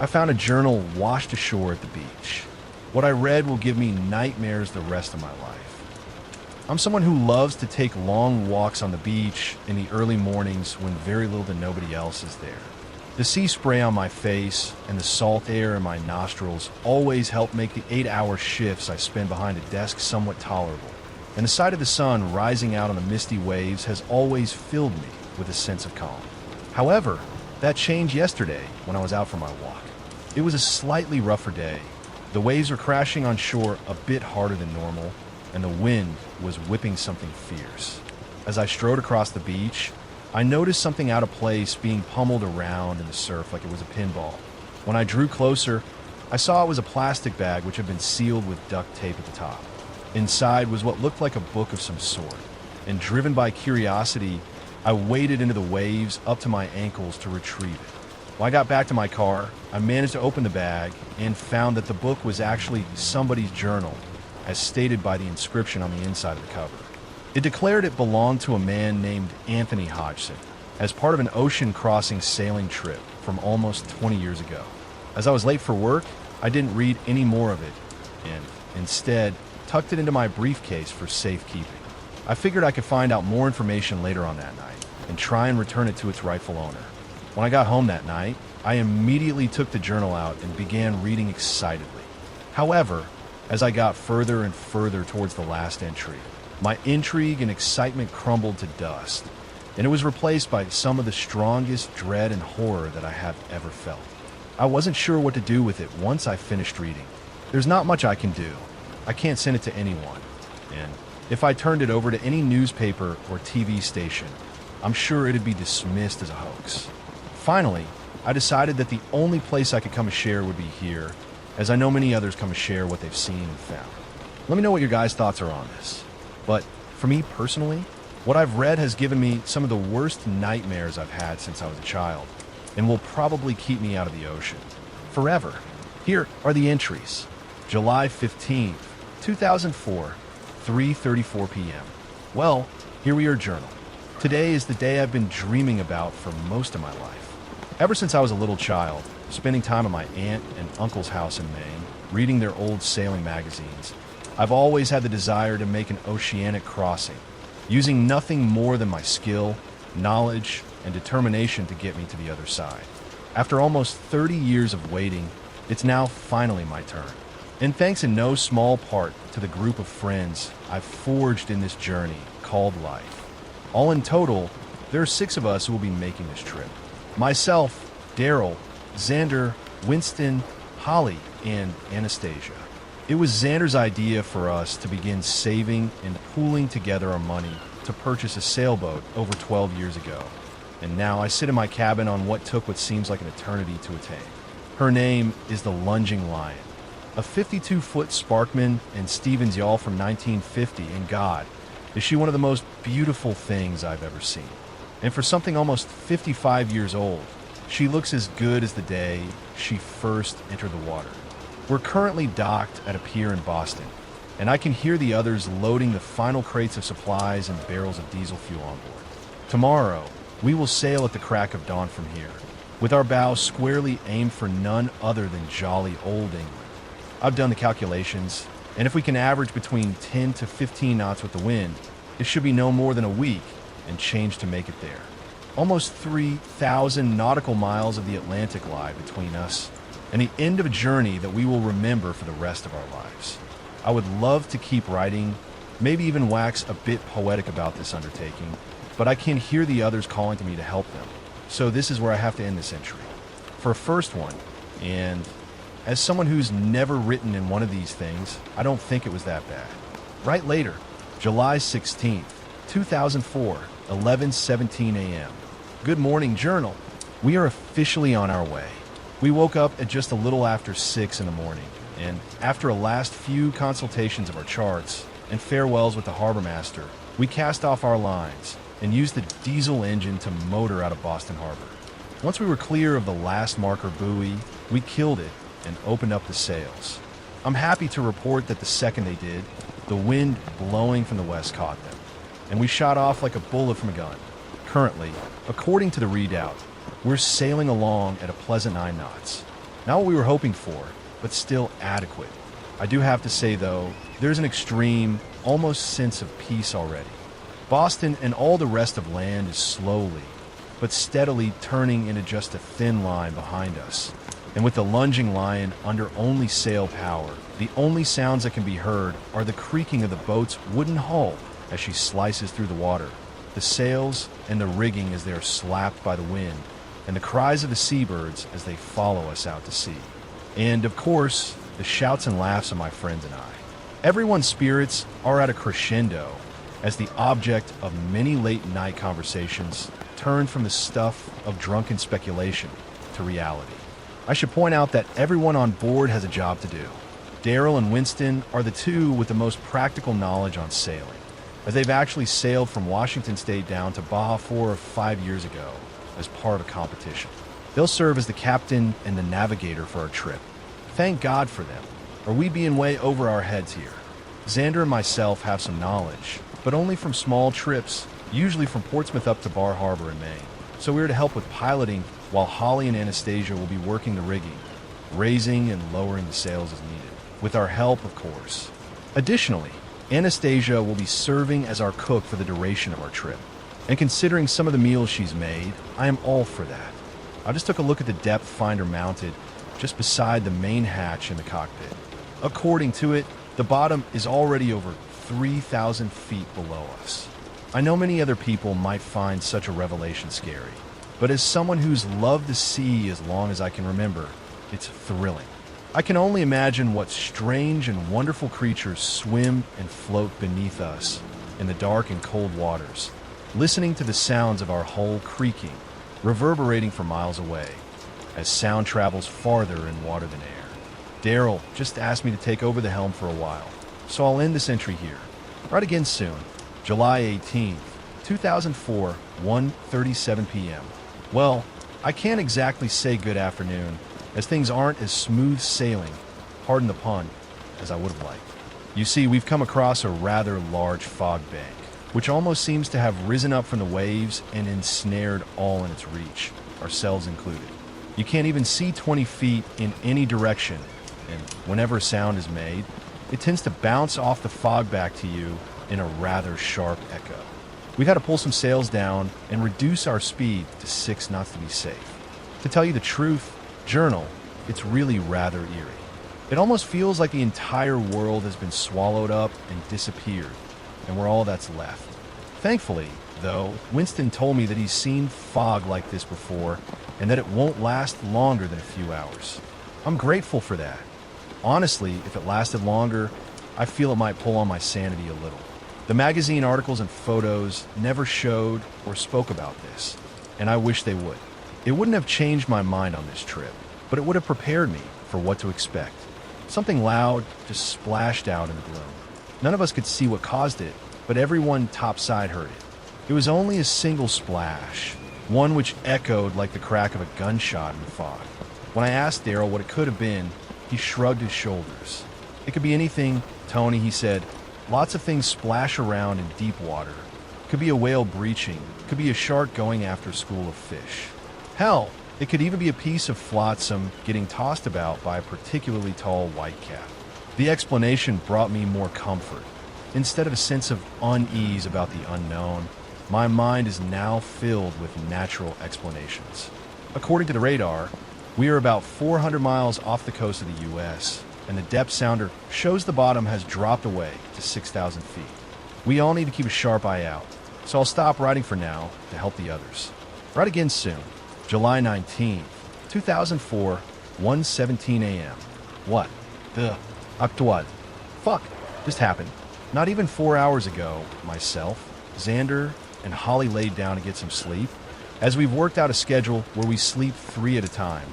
I found a journal washed ashore at the beach. What I read will give me nightmares the rest of my life. I'm someone who loves to take long walks on the beach in the early mornings when very little to nobody else is there. The sea spray on my face and the salt air in my nostrils always help make the 8-hour shifts I spend behind a desk somewhat tolerable. And the sight of the sun rising out on the misty waves has always filled me with a sense of calm. However, that changed yesterday when I was out for my walk. It was a slightly rougher day. The waves were crashing on shore a bit harder than normal, and the wind was whipping something fierce. As I strode across the beach, I noticed something out of place being pummeled around in the surf like it was a pinball. When I drew closer, I saw it was a plastic bag which had been sealed with duct tape at the top. Inside was what looked like a book of some sort, and driven by curiosity, I waded into the waves up to my ankles to retrieve it. When I got back to my car, I managed to open the bag and found that the book was actually somebody's journal, as stated by the inscription on the inside of the cover. It declared it belonged to a man named Anthony Hodgson, as part of an ocean-crossing sailing trip from almost 20 years ago. As I was late for work, I didn't read any more of it, and instead tucked it into my briefcase for safekeeping. I figured I could find out more information later on that night and try and return it to its rightful owner. When I got home that night, I immediately took the journal out and began reading excitedly. However, as I got further and further towards the last entry, my intrigue and excitement crumbled to dust, and it was replaced by some of the strongest dread and horror that I have ever felt. I wasn't sure what to do with it once I finished reading. There's not much I can do. I can't send it to anyone, and if I turned it over to any newspaper or TV station, I'm sure it'd be dismissed as a hoax. Finally, I decided that the only place I could come and share would be here, as I know many others come and share what they've seen and found. Let me know what your guys' thoughts are on this. But for me personally, what I've read has given me some of the worst nightmares I've had since I was a child, and will probably keep me out of the ocean forever. Here are the entries. July 15th, 2004, 3:34 p.m. Well, here we are, journal. Today is the day I've been dreaming about for most of my life. Ever since I was a little child, spending time at my aunt and uncle's house in Maine, reading their old sailing magazines, I've always had the desire to make an oceanic crossing, using nothing more than my skill, knowledge, and determination to get me to the other side. After almost 30 years of waiting, it's now finally my turn. And thanks in no small part to the group of friends I've forged in this journey called life. All in total, there are 6 of us who will be making this trip. Myself, Daryl, Xander, Winston, Holly, and Anastasia. It was Xander's idea for us to begin saving and pooling together our money to purchase a sailboat over 12 years ago. And now I sit in my cabin on what took what seems like an eternity to attain. Her name is the Lunging Lion, a 52-foot Sparkman and Stevens yawl from 1950, and God, is she one of the most beautiful things I've ever seen. And for something almost 55 years old, she looks as good as the day she first entered the water. We're currently docked at a pier in Boston, and I can hear the others loading the final crates of supplies and barrels of diesel fuel on board. Tomorrow, we will sail at the crack of dawn from here, with our bow squarely aimed for none other than jolly old England. I've done the calculations, and if we can average between 10 to 15 knots with the wind, it should be no more than a week and change to make it there. Almost 3,000 nautical miles of the Atlantic lie between us, and the end of a journey that we will remember for the rest of our lives. I would love to keep writing, maybe even wax a bit poetic about this undertaking, but I can hear the others calling to me to help them. So this is where I have to end this entry. For a first one, and as someone who's never written in one of these things, I don't think it was that bad. Write later, July 16th, 2004, 11:17 a.m. Good morning, journal. We are officially on our way. We woke up at just a little after 6 in the morning, and after a last few consultations of our charts and farewells with the harbor master, we cast off our lines and used the diesel engine to motor out of Boston Harbor. Once we were clear of the last marker buoy, we killed it and opened up the sails. I'm happy to report that the second they did, the wind blowing from the west caught them, and we shot off like a bullet from a gun. Currently, according to the readout, we're sailing along at a pleasant 9 knots. Not what we were hoping for, but still adequate. I do have to say, though, there's an extreme, almost sense of peace already. Boston and all the rest of land is slowly, but steadily turning into just a thin line behind us. And with the lunging lion under only sail power, the only sounds that can be heard are the creaking of the boat's wooden hull as she slices through the water, the sails and the rigging as they are slapped by the wind, and the cries of the seabirds as they follow us out to sea. And, of course, the shouts and laughs of my friends and I. Everyone's spirits are at a crescendo as the object of many late-night conversations turn from the stuff of drunken speculation to reality. I should point out that everyone on board has a job to do. Daryl and Winston are the two with the most practical knowledge on sailing, as they've actually sailed from Washington State down to Baja 4 or 5 years ago as part of a competition. They'll serve as the captain and the navigator for our trip. Thank God for them, or we'd be in way over our heads here. Xander and myself have some knowledge, but only from small trips, usually from Portsmouth up to Bar Harbor in Maine. So we're to help with piloting, while Holly and Anastasia will be working the rigging, raising and lowering the sails as needed, with our help, of course. Additionally, Anastasia will be serving as our cook for the duration of our trip. And considering some of the meals she's made, I am all for that. I just took a look at the depth finder mounted just beside the main hatch in the cockpit. According to it, the bottom is already over 3,000 feet below us. I know many other people might find such a revelation scary, but as someone who's loved the sea as long as I can remember, it's thrilling. I can only imagine what strange and wonderful creatures swim and float beneath us in the dark and cold waters, listening to the sounds of our hull creaking, reverberating for miles away, as sound travels farther in water than air. Daryl just asked me to take over the helm for a while, so I'll end this entry here. Right again soon, July 18th, 2004, 1:37 p.m. Well, I can't exactly say good afternoon, as things aren't as smooth sailing, pardon the pun, as I would have liked. You see, we've come across a rather large fog bank, which almost seems to have risen up from the waves and ensnared all in its reach, ourselves included. You can't even see 20 feet in any direction, and whenever a sound is made, it tends to bounce off the fog back to you in a rather sharp echo. We've had to pull some sails down and reduce our speed to 6 knots to be safe. To tell you the truth, journal, it's really rather eerie. It almost feels like the entire world has been swallowed up and disappeared, and we're all that's left. Thankfully, though, Winston told me that he's seen fog like this before and that it won't last longer than a few hours. I'm grateful for that. Honestly, if it lasted longer, I feel it might pull on my sanity a little. The magazine articles and photos never showed or spoke about this, and I wish they would. It wouldn't have changed my mind on this trip, but it would have prepared me for what to expect. Something loud just splashed out in the gloom. None of us could see what caused it, but everyone topside heard it. It was only a single splash, one which echoed like the crack of a gunshot in the fog. When I asked Daryl what it could have been, he shrugged his shoulders. It could be anything, Tony, he said. Lots of things splash around in deep water. Could be a whale breaching. Could be a shark going after a school of fish. Hell, it could even be a piece of flotsam getting tossed about by a particularly tall whitecap. The explanation brought me more comfort. Instead of a sense of unease about the unknown, my mind is now filled with natural explanations. According to the radar, we are about 400 miles off the coast of the U.S., and the depth sounder shows the bottom has dropped away to 6,000 feet. We all need to keep a sharp eye out, so I'll stop writing for now to help the others. Write again soon, July 19th, 2004, 1:17 a.m. What? The actual. Fuck, just happened. Not even 4 hours ago, myself, Xander, and Holly laid down to get some sleep, as we've worked out a schedule where we sleep 3 at a time,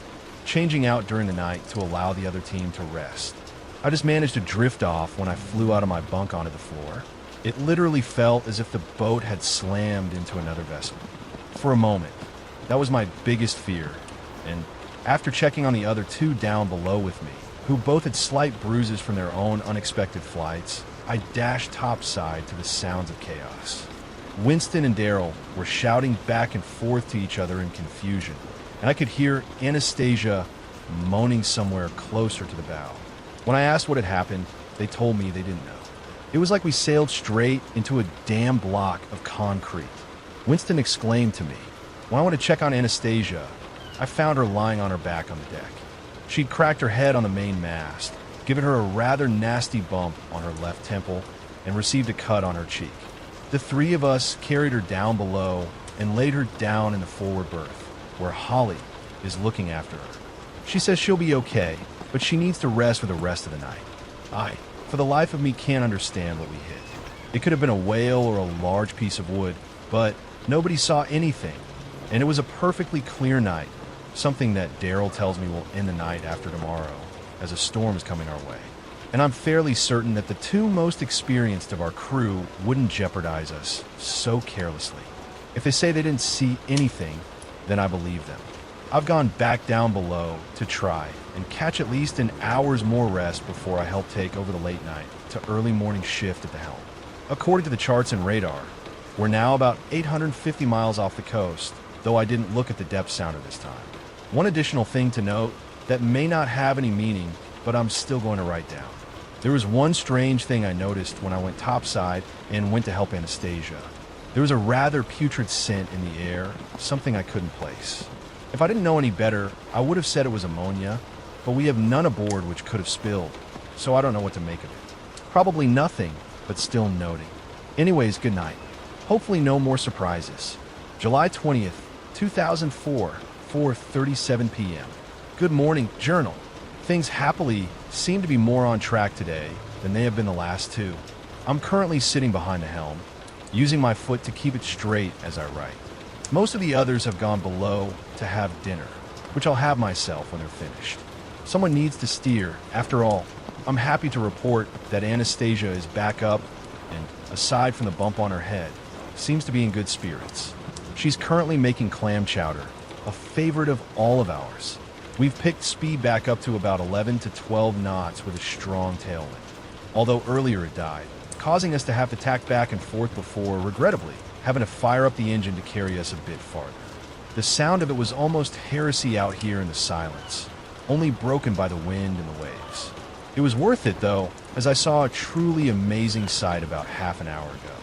changing out during the night to allow the other team to rest. I just managed to drift off when I flew out of my bunk onto the floor. It literally felt as if the boat had slammed into another vessel. For a moment, that was my biggest fear, and after checking on the other 2 down below with me, who both had slight bruises from their own unexpected flights, I dashed topside to the sounds of chaos. Winston and Daryl were shouting back and forth to each other in confusion, and I could hear Anastasia moaning somewhere closer to the bow. When I asked what had happened, they told me they didn't know. It was like we sailed straight into a damn block of concrete. Winston exclaimed to me. When I went to check on Anastasia, I found her lying on her back on the deck. She'd cracked her head on the main mast, given her a rather nasty bump on her left temple, and received a cut on her cheek. The three of us carried her down below and laid her down in the forward berth, where Holly is looking after her. She says she'll be okay, but she needs to rest for the rest of the night. I, for the life of me, can't understand what we hit. It could have been a whale or a large piece of wood, but nobody saw anything, and it was a perfectly clear night, something that Daryl tells me will end the night after tomorrow, as a storm is coming our way. And I'm fairly certain that the two most experienced of our crew wouldn't jeopardize us so carelessly. If they say they didn't see anything, then I believe them. I've gone back down below to try and catch at least an hour's more rest before I help take over the late night to early morning shift at the helm. According to the charts and radar, we're now about 850 miles off the coast, though I didn't look at the depth sounder this time. One additional thing to note that may not have any meaning, but I'm still going to write down. There was one strange thing I noticed when I went topside and went to help Anastasia. There was a rather putrid scent in the air, something I couldn't place. If I didn't know any better, I would have said it was ammonia, but we have none aboard which could have spilled, so I don't know what to make of it. Probably nothing, but still noting. Anyways, good night. Hopefully no more surprises. July 20th, 2004, 4:37 p.m. Good morning, Journal. Things happily seem to be more on track today than they have been the last two. I'm currently sitting behind the helm, using my foot to keep it straight as I write. Most of the others have gone below to have dinner, which I'll have myself when they're finished. Someone needs to steer. After all, I'm happy to report that Anastasia is back up and, aside from the bump on her head, seems to be in good spirits. She's currently making clam chowder, a favorite of all of ours. We've picked speed back up to about 11 to 12 knots with a strong tailwind, although earlier it died, causing us to have to tack back and forth before, regrettably, having to fire up the engine to carry us a bit farther. The sound of it was almost heresy out here in the silence, only broken by the wind and the waves. It was worth it, though, as I saw a truly amazing sight about half an hour ago.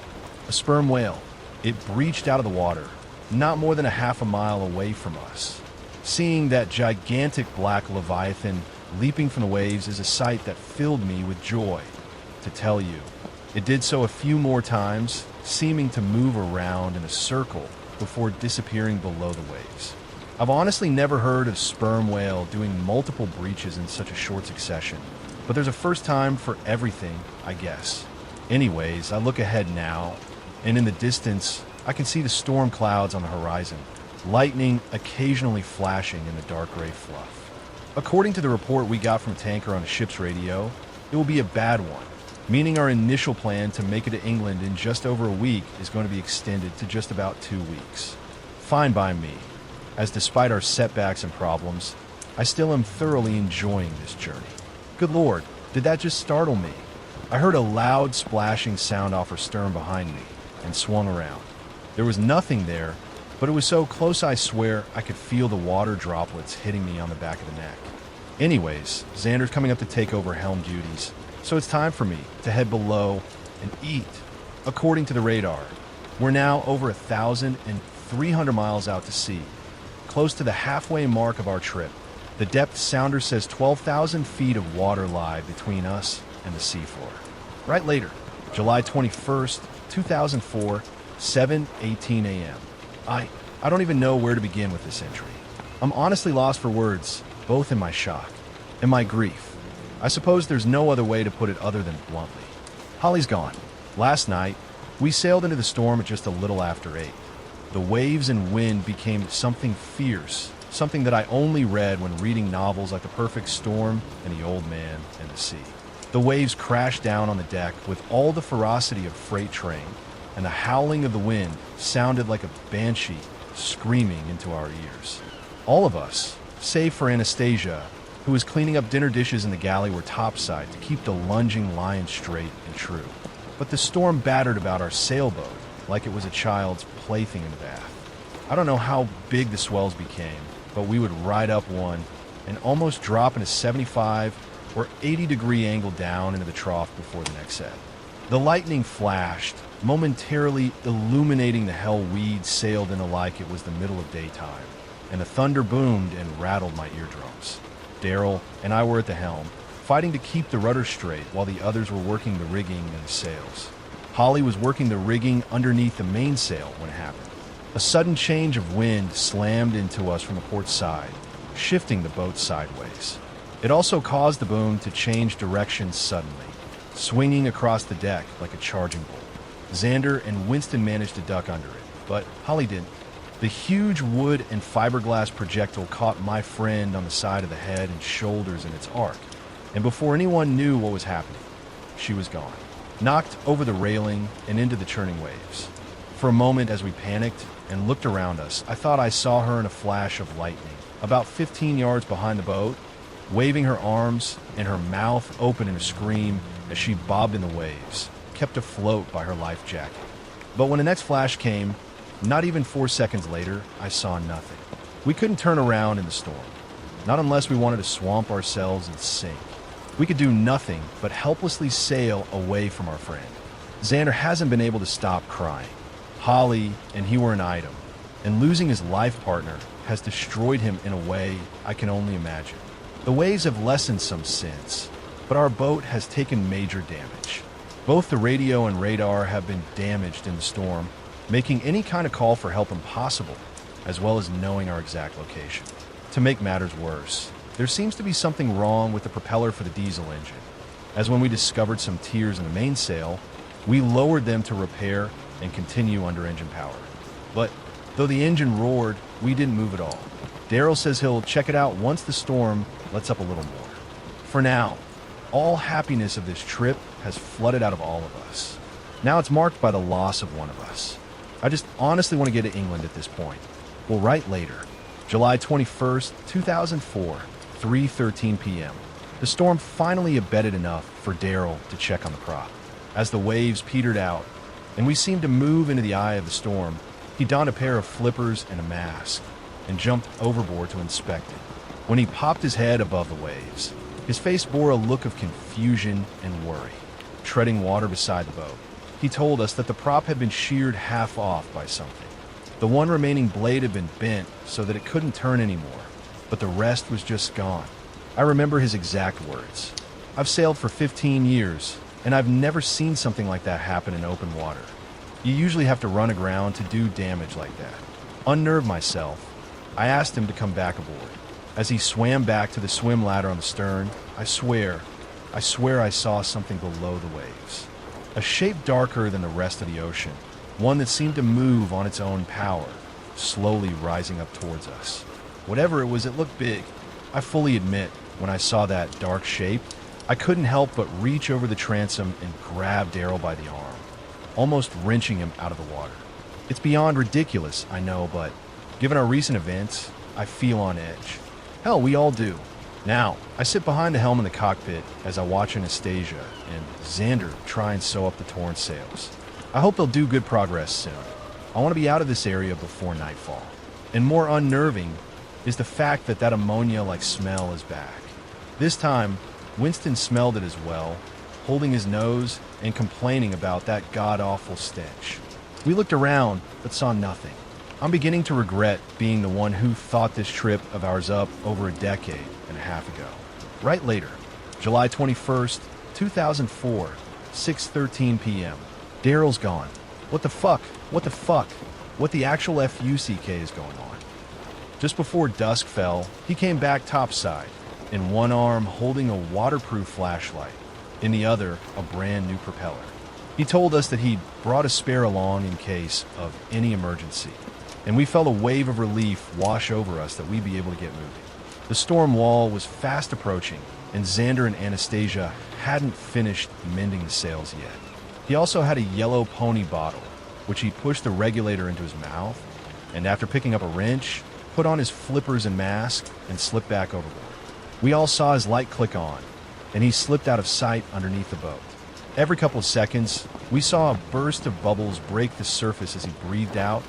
A sperm whale. It breached out of the water, not more than a half a mile away from us. Seeing that gigantic black leviathan leaping from the waves is a sight that filled me with joy. To tell you, it did so a few more times, seeming to move around in a circle before disappearing below the waves. I've honestly never heard of sperm whale doing multiple breaches in such a short succession, but there's a first time for everything, I guess. Anyways, I look ahead now, and in the distance, I can see the storm clouds on the horizon, lightning occasionally flashing in the dark gray fluff. According to the report we got from Tanker on the ship's radio, it will be a bad one, meaning our initial plan to make it to England in just over a week is going to be extended to just about 2 weeks. Fine by me, as despite our setbacks and problems, I still am thoroughly enjoying this journey. Good Lord, did that just startle me? I heard a loud splashing sound off her stern behind me and swung around. There was nothing there, but it was so close I swear I could feel the water droplets hitting me on the back of the neck. Anyways, Xander's coming up to take over helm duties, so it's time for me to head below and eat. According to the radar, we're now over 1,300 miles out to sea, close to the halfway mark of our trip. The depth sounder says 12,000 feet of water lie between us and the seafloor. Right later, July 21st, 2004, 7:18 a.m. I don't even know where to begin with this entry. I'm honestly lost for words, both in my shock and my grief. I suppose there's no other way to put it other than bluntly. Holly's gone. Last night, we sailed into the storm at just a little after 8. The waves and wind became something fierce, something that I only read when reading novels like The Perfect Storm and The Old Man and the Sea. The waves crashed down on the deck with all the ferocity of freight train, and the howling of the wind sounded like a banshee screaming into our ears. All of us, save for Anastasia, who was cleaning up dinner dishes in the galley, were topside to keep the lunging lion straight and true. But the storm battered about our sailboat like it was a child's plaything in the bath. I don't know how big the swells became, but we would ride up one and almost drop in a 75 or 80-degree angle down into the trough before the next set. The lightning flashed, momentarily illuminating the hell we'd sailed into like it was the middle of daytime, and the thunder boomed and rattled my eardrums. Daryl and I were at the helm, fighting to keep the rudder straight while the others were working the rigging and the sails. Holly was working the rigging underneath the mainsail when it happened. A sudden change of wind slammed into us from the port side, shifting the boat sideways. It also caused the boom to change direction suddenly, swinging across the deck like a charging bull. Xander and Winston managed to duck under it, but Holly didn't. The huge wood and fiberglass projectile caught my friend on the side of the head and shoulders in its arc, and before anyone knew what was happening, she was gone, knocked over the railing and into the churning waves. For a moment, as we panicked and looked around us, I thought I saw her in a flash of lightning, about 15 yards behind the boat, waving her arms and her mouth open in a scream as she bobbed in the waves, kept afloat by her life jacket. But when the next flash came, not even 4 seconds later, I saw nothing. We couldn't turn around in the storm, not unless we wanted to swamp ourselves and sink. We could do nothing but helplessly sail away from our friend. Xander hasn't been able to stop crying. Holly and he were an item, and losing his life partner has destroyed him in a way I can only imagine. The waves have lessened some since, but our boat has taken major damage. Both the radio and radar have been damaged in the storm, making any kind of call for help impossible, as well as knowing our exact location. To make matters worse, there seems to be something wrong with the propeller for the diesel engine, as when we discovered some tears in the mainsail, we lowered them to repair and continue under engine power. But though the engine roared, we didn't move at all. Daryl says he'll check it out once the storm lets up a little more. For now, all happiness of this trip has flooded out of all of us. Now it's marked by the loss of one of us. I just honestly want to get to England at this point. We'll write later. July 21st, 2004, 3:13 p.m. The storm finally abated enough for Daryl to check on the prop. As the waves petered out, and we seemed to move into the eye of the storm, he donned a pair of flippers and a mask, and jumped overboard to inspect it. When he popped his head above the waves, his face bore a look of confusion and worry. Treading water beside the boat, he told us that the prop had been sheared half off by something. The one remaining blade had been bent so that it couldn't turn anymore, but the rest was just gone. I remember his exact words. "I've sailed for 15 years, and I've never seen something like that happen in open water. You usually have to run aground to do damage like that." Unnerved myself, I asked him to come back aboard. As he swam back to the swim ladder on the stern, I swear I saw something below the waves. A shape darker than the rest of the ocean, one that seemed to move on its own power, slowly rising up towards us. Whatever it was, it looked big. I fully admit, when I saw that dark shape, I couldn't help but reach over the transom and grab Daryl by the arm, almost wrenching him out of the water. It's beyond ridiculous, I know, but given our recent events, I feel on edge. Hell, we all do. Now, I sit behind the helm in the cockpit as I watch Anastasia and Xander try and sew up the torn sails. I hope they'll do good progress soon. I want to be out of this area before nightfall. And more unnerving is the fact that that ammonia-like smell is back. This time, Winston smelled it as well, holding his nose and complaining about that god-awful stench. We looked around, but saw nothing. I'm beginning to regret being the one who thought this trip of ours up over a decade and a half ago. Right later, July 21st, 2004, 6:13 p.m. Daryl's gone. What the fuck? What the fuck? What the actual F-U-C-K is going on? Just before dusk fell, he came back topside, in one arm holding a waterproof flashlight, in the other a brand new propeller. He told us that he'd brought a spare along in case of any emergency, and we felt a wave of relief wash over us that we'd be able to get moving. The storm wall was fast approaching, and Xander and Anastasia hadn't finished mending the sails yet. He also had a yellow pony bottle, which he pushed the regulator into his mouth, and after picking up a wrench, put on his flippers and mask and slipped back overboard. We all saw his light click on, and he slipped out of sight underneath the boat. Every couple of seconds, we saw a burst of bubbles break the surface as he breathed out,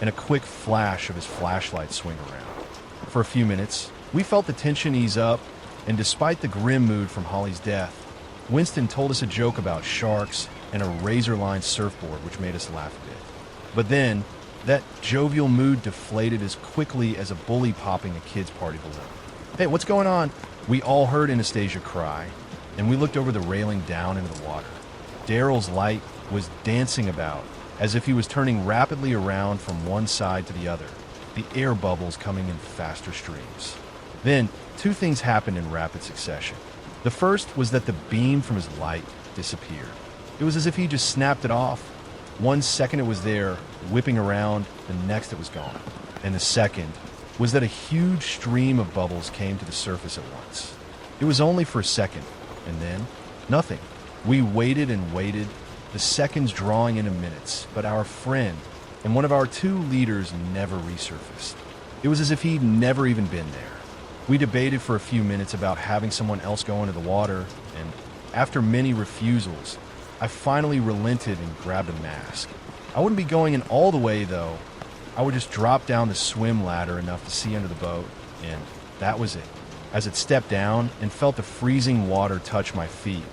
and a quick flash of his flashlight swing around. For a few minutes, We felt the tension ease up, and despite the grim mood from Holly's death, Winston told us a joke about sharks and a razor-lined surfboard, which made us laugh a bit. But then, that jovial mood deflated as quickly as a bully popping a kid's party balloon. "Hey, what's going on?" We all heard Anastasia cry, and we looked over the railing down into the water. Daryl's light was dancing about, as if he was turning rapidly around from one side to the other, the air bubbles coming in faster streams. Then, two things happened in rapid succession. The first was that the beam from his light disappeared. It was as if he just snapped it off. One second it was there, whipping around, the next it was gone. And the second was that a huge stream of bubbles came to the surface at once. It was only for a second, and then nothing. We waited and waited, the seconds drawing into minutes, but our friend and one of our two leaders never resurfaced. It was as if he'd never even been there. We debated for a few minutes about having someone else go into the water, and after many refusals, I finally relented and grabbed a mask. I wouldn't be going in all the way, though. I would just drop down the swim ladder enough to see under the boat, and that was it. As it stepped down and felt the freezing water touch my feet,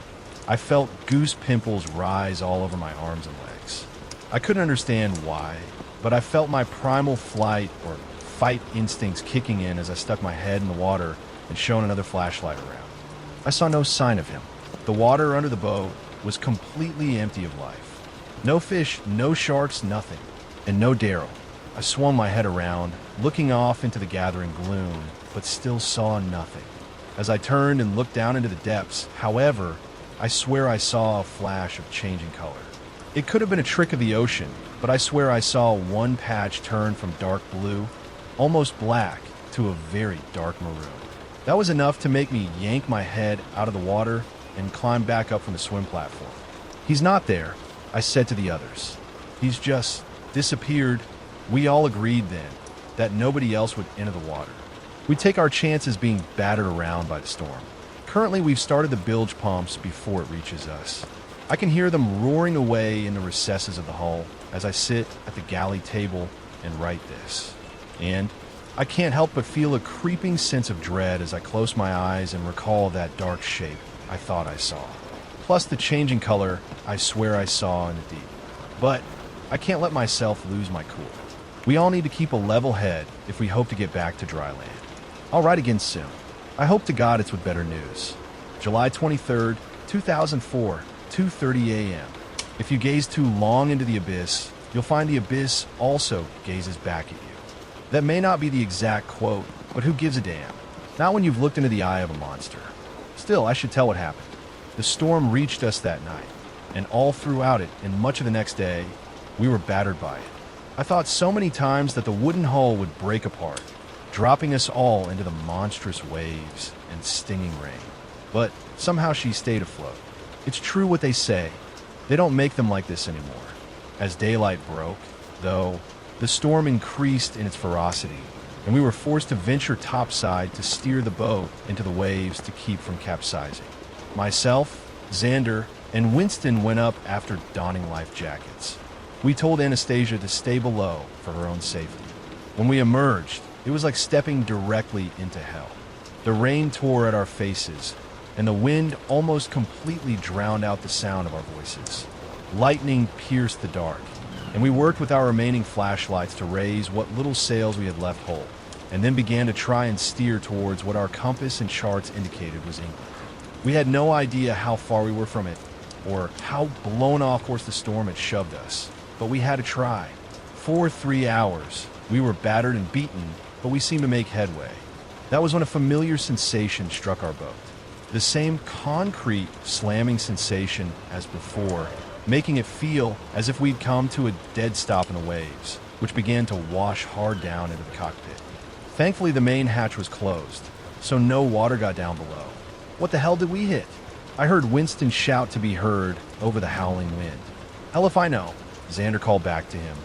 I felt goose pimples rise all over my arms and legs. I couldn't understand why, but I felt my primal flight or fight instincts kicking in as I stuck my head in the water and shone another flashlight around. I saw no sign of him. The water under the boat was completely empty of life. No fish, no sharks, nothing. And no Daryl. I swung my head around, looking off into the gathering gloom, but still saw nothing. As I turned and looked down into the depths, however, I swear I saw a flash of changing color. It could have been a trick of the ocean, but I swear I saw one patch turn from dark blue, almost black, to a very dark maroon. That was enough to make me yank my head out of the water and climb back up from the swim platform. "He's not there," I said to the others. "He's just disappeared." We all agreed then that nobody else would enter the water. We'd take our chances being battered around by the storm. Currently, we've started the bilge pumps before it reaches us. I can hear them roaring away in the recesses of the hull as I sit at the galley table and write this. And I can't help but feel a creeping sense of dread as I close my eyes and recall that dark shape I thought I saw. Plus the changing color I swear I saw in the deep. But I can't let myself lose my cool. We all need to keep a level head if we hope to get back to dry land. I'll write again soon. I hope to God it's with better news. July 23rd, 2004, 2:30 a.m. If you gaze too long into the abyss, you'll find the abyss also gazes back at you. That may not be the exact quote, but who gives a damn? Not when you've looked into the eye of a monster. Still, I should tell what happened. The storm reached us that night, and all throughout it and much of the next day, we were battered by it. I thought so many times that the wooden hull would break apart, dropping us all into the monstrous waves and stinging rain. But somehow she stayed afloat. It's true what they say. They don't make them like this anymore. As daylight broke, though, the storm increased in its ferocity, and we were forced to venture topside to steer the boat into the waves to keep from capsizing. Myself, Xander, and Winston went up after donning life jackets. We told Anastasia to stay below for her own safety. When we emerged, it was like stepping directly into hell. The rain tore at our faces, and the wind almost completely drowned out the sound of our voices. Lightning pierced the dark, and we worked with our remaining flashlights to raise what little sails we had left whole, and then began to try and steer towards what our compass and charts indicated was England. We had no idea how far we were from it, or how blown off course the storm had shoved us, but we had to try. For 3 hours, we were battered and beaten, but we seemed to make headway. That was when a familiar sensation struck our boat. The same concrete slamming sensation as before, making it feel as if we'd come to a dead stop in the waves, which began to wash hard down into the cockpit. Thankfully, the main hatch was closed, so no water got down below. What the hell did we hit? I heard Winston shout to be heard over the howling wind. Hell if I know, Xander called back to him,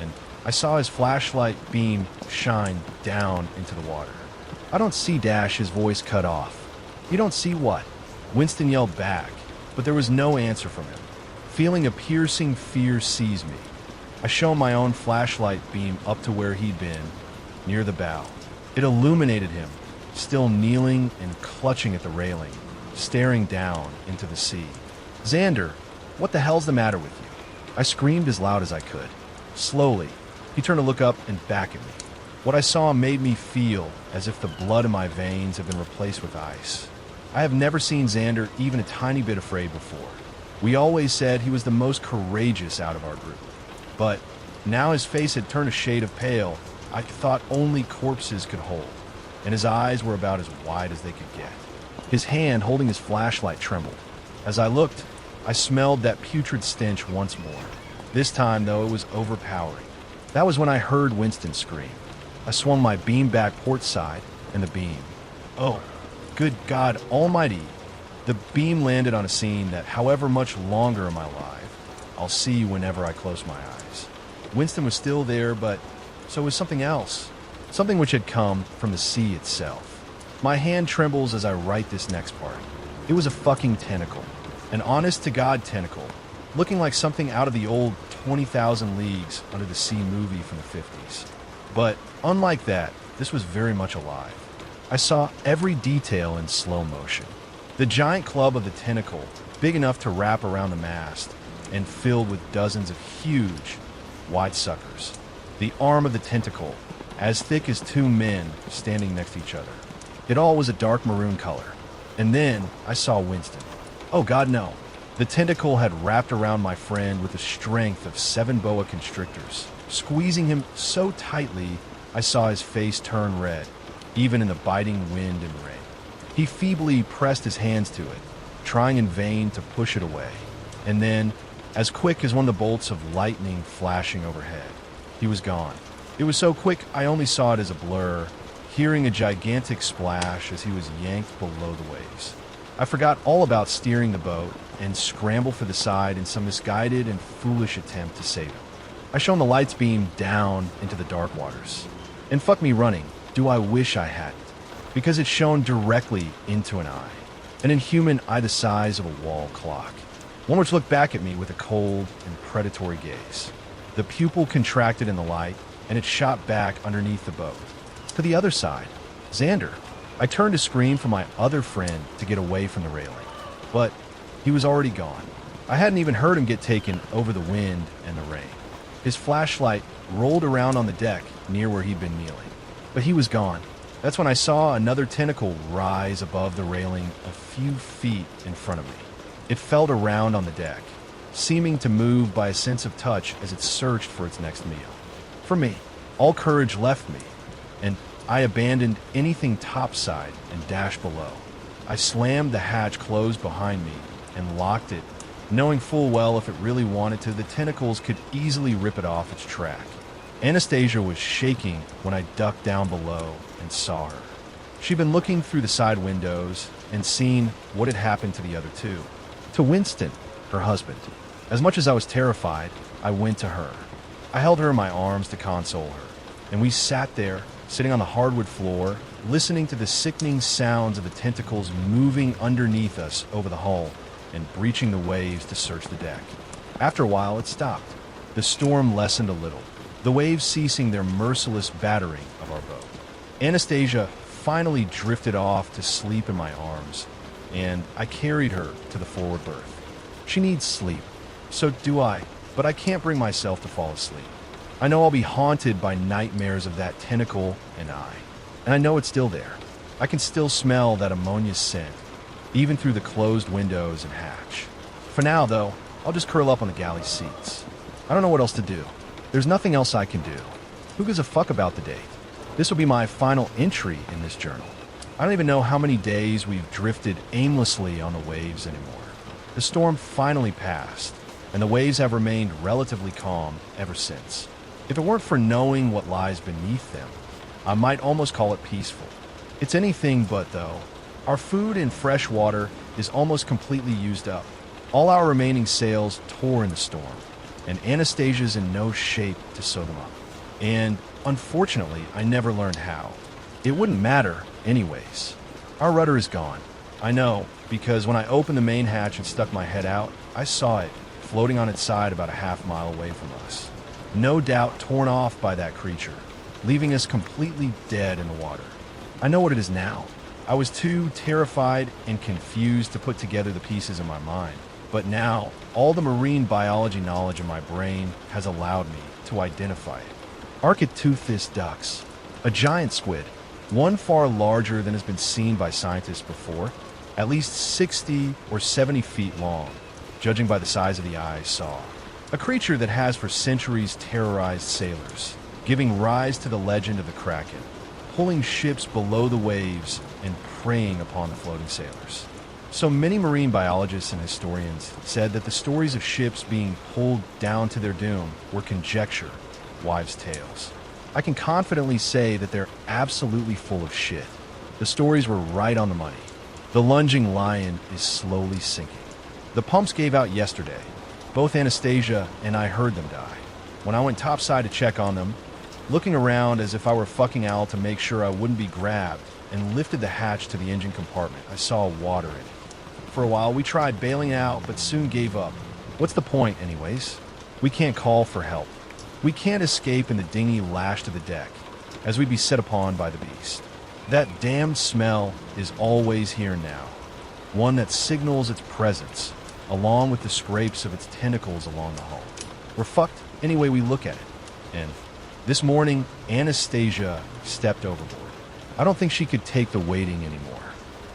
and I saw his flashlight beam shine down into the water. I don't see Dash, his voice cut off. You don't see what? Winston yelled back, but there was no answer from him. Feeling a piercing fear seized me. I shone my own flashlight beam up to where he'd been, near the bow. It illuminated him, still kneeling and clutching at the railing, staring down into the sea. "Xander, what the hell's the matter with you?" I screamed as loud as I could. Slowly, he turned to look up and back at me. What I saw made me feel as if the blood in my veins had been replaced with ice. I have never seen Xander even a tiny bit afraid before. We always said he was the most courageous out of our group. But now his face had turned a shade of pale I thought only corpses could hold, and his eyes were about as wide as they could get. His hand holding his flashlight trembled. As I looked, I smelled that putrid stench once more. This time, though, it was overpowering. That was when I heard Winston scream. I swung my beam back port side, and the beam. Oh, good God almighty. The beam landed on a scene that, however much longer am I alive, I'll see whenever I close my eyes. Winston was still there, but so was something else. Something which had come from the sea itself. My hand trembles as I write this next part. It was a fucking tentacle. An honest-to-God tentacle, looking like something out of the old 20,000 Leagues Under the Sea movie from the 50s. But unlike that, this was very much alive. I saw every detail in slow motion. The giant club of the tentacle, big enough to wrap around the mast, and filled with dozens of huge, wide suckers. The arm of the tentacle, as thick as two men standing next to each other. It all was a dark maroon color. And then I saw Winston. Oh God, no. The tentacle had wrapped around my friend with the strength of 7 boa constrictors, squeezing him so tightly I saw his face turn red, even in the biting wind and rain. He feebly pressed his hands to it, trying in vain to push it away. And then, as quick as one of the bolts of lightning flashing overhead, he was gone. It was so quick I only saw it as a blur, hearing a gigantic splash as he was yanked below the waves. I forgot all about steering the boat and scrambled for the side in some misguided and foolish attempt to save him. I shone the light's beam down into the dark waters. And fuck me running, do I wish I hadn't, because it shone directly into an eye, an inhuman eye the size of a wall clock, one which looked back at me with a cold and predatory gaze. The pupil contracted in the light, and it shot back underneath the boat. To the other side, Xander. I turned to scream for my other friend to get away from the railing, but he was already gone. I hadn't even heard him get taken over the wind and the rain. His flashlight rolled around on the deck near where he'd been kneeling, but he was gone. That's when I saw another tentacle rise above the railing a few feet in front of me. It felt around on the deck, seeming to move by a sense of touch as it searched for its next meal. For me, all courage left me, and I abandoned anything topside and dashed below. I slammed the hatch closed behind me and locked it, knowing full well if it really wanted to, the tentacles could easily rip it off its track. Anastasia was shaking when I ducked down below and saw her. She'd been looking through the side windows and seen what had happened to the other two. To Winston, her husband. As much as I was terrified, I went to her. I held her in my arms to console her, and we sat there, sitting on the hardwood floor, listening to the sickening sounds of the tentacles moving underneath us over the hull and breaching the waves to search the deck. After a while, it stopped. The storm lessened a little, the waves ceasing their merciless battering of our boat. Anastasia finally drifted off to sleep in my arms, and I carried her to the forward berth. She needs sleep, so do I, but I can't bring myself to fall asleep. I know I'll be haunted by nightmares of that tentacle and I know it's still there. I can still smell that ammonia scent, even through the closed windows and hatch. For now, though, I'll just curl up on the galley seats. I don't know what else to do. There's nothing else I can do. Who gives a fuck about the date? This will be my final entry in this journal. I don't even know how many days we've drifted aimlessly on the waves anymore. The storm finally passed, and the waves have remained relatively calm ever since. If it weren't for knowing what lies beneath them, I might almost call it peaceful. It's anything but, though. Our food and fresh water is almost completely used up. All our remaining sails tore in the storm, and Anastasia's in no shape to sew them up. And, unfortunately, I never learned how. It wouldn't matter, anyways. Our rudder is gone. I know, because when I opened the main hatch and stuck my head out, I saw it, floating on its side about a half-mile away from us. No doubt torn off by that creature, leaving us completely dead in the water. I know what it is now. I was too terrified and confused to put together the pieces in my mind. But now, all the marine biology knowledge in my brain has allowed me to identify it. Arctic-toothed ducks, a giant squid, one far larger than has been seen by scientists before, at least 60 or 70 feet long, judging by the size of the eye saw. A creature that has for centuries terrorized sailors, giving rise to the legend of the Kraken, pulling ships below the waves and preying upon the floating sailors. So many marine biologists and historians said that the stories of ships being pulled down to their doom were conjecture, wives' tales. I can confidently say that they're absolutely full of shit. The stories were right on the money. The lunging lion is slowly sinking. The pumps gave out yesterday. Both Anastasia and I heard them die. When I went topside to check on them, looking around as if I were fucking Al to make sure I wouldn't be grabbed, and lifted the hatch to the engine compartment, I saw water in it. For a while, we tried bailing out, but soon gave up. What's the point, anyways? We can't call for help. We can't escape in the dinghy lashed to the deck, as we'd be set upon by the beast. That damned smell is always here now, one that signals its presence, along with the scrapes of its tentacles along the hull. We're fucked any way we look at it. And this morning, Anastasia stepped overboard. I don't think she could take the waiting anymore.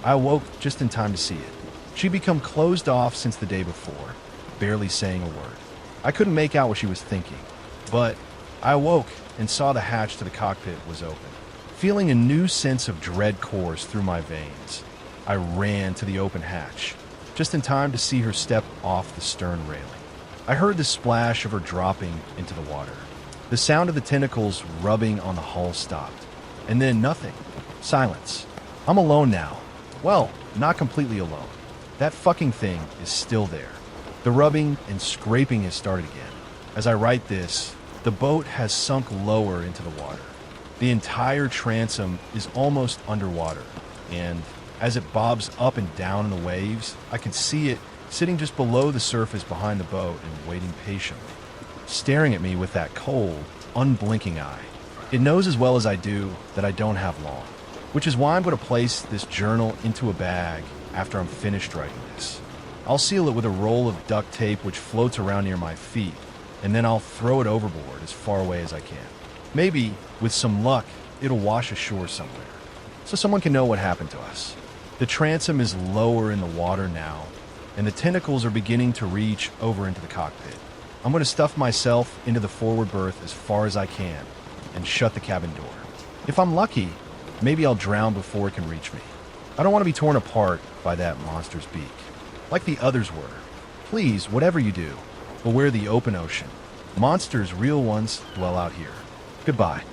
I awoke just in time to see it. She'd become closed off since the day before, barely saying a word. I couldn't make out what she was thinking, but I awoke and saw the hatch to the cockpit was open. Feeling a new sense of dread course through my veins, I ran to the open hatch, just in time to see her step off the stern railing. I heard the splash of her dropping into the water. The sound of the tentacles rubbing on the hull stopped, and then nothing. Silence. I'm alone now. Well, not completely alone. That fucking thing is still there. The rubbing and scraping has started again. As I write this, the boat has sunk lower into the water. The entire transom is almost underwater, and as it bobs up and down in the waves, I can see it sitting just below the surface behind the boat and waiting patiently, staring at me with that cold, unblinking eye. It knows as well as I do that I don't have long, which is why I'm going to place this journal into a bag after I'm finished writing this. I'll seal it with a roll of duct tape which floats around near my feet, and then I'll throw it overboard as far away as I can. Maybe, with some luck, it'll wash ashore somewhere, so someone can know what happened to us. The transom is lower in the water now, and the tentacles are beginning to reach over into the cockpit. I'm going to stuff myself into the forward berth as far as I can and shut the cabin door. If I'm lucky, maybe I'll drown before it can reach me. I don't want to be torn apart by that monster's beak, like the others were. Please, whatever you do, beware the open ocean. Monsters, real ones, dwell out here. Goodbye.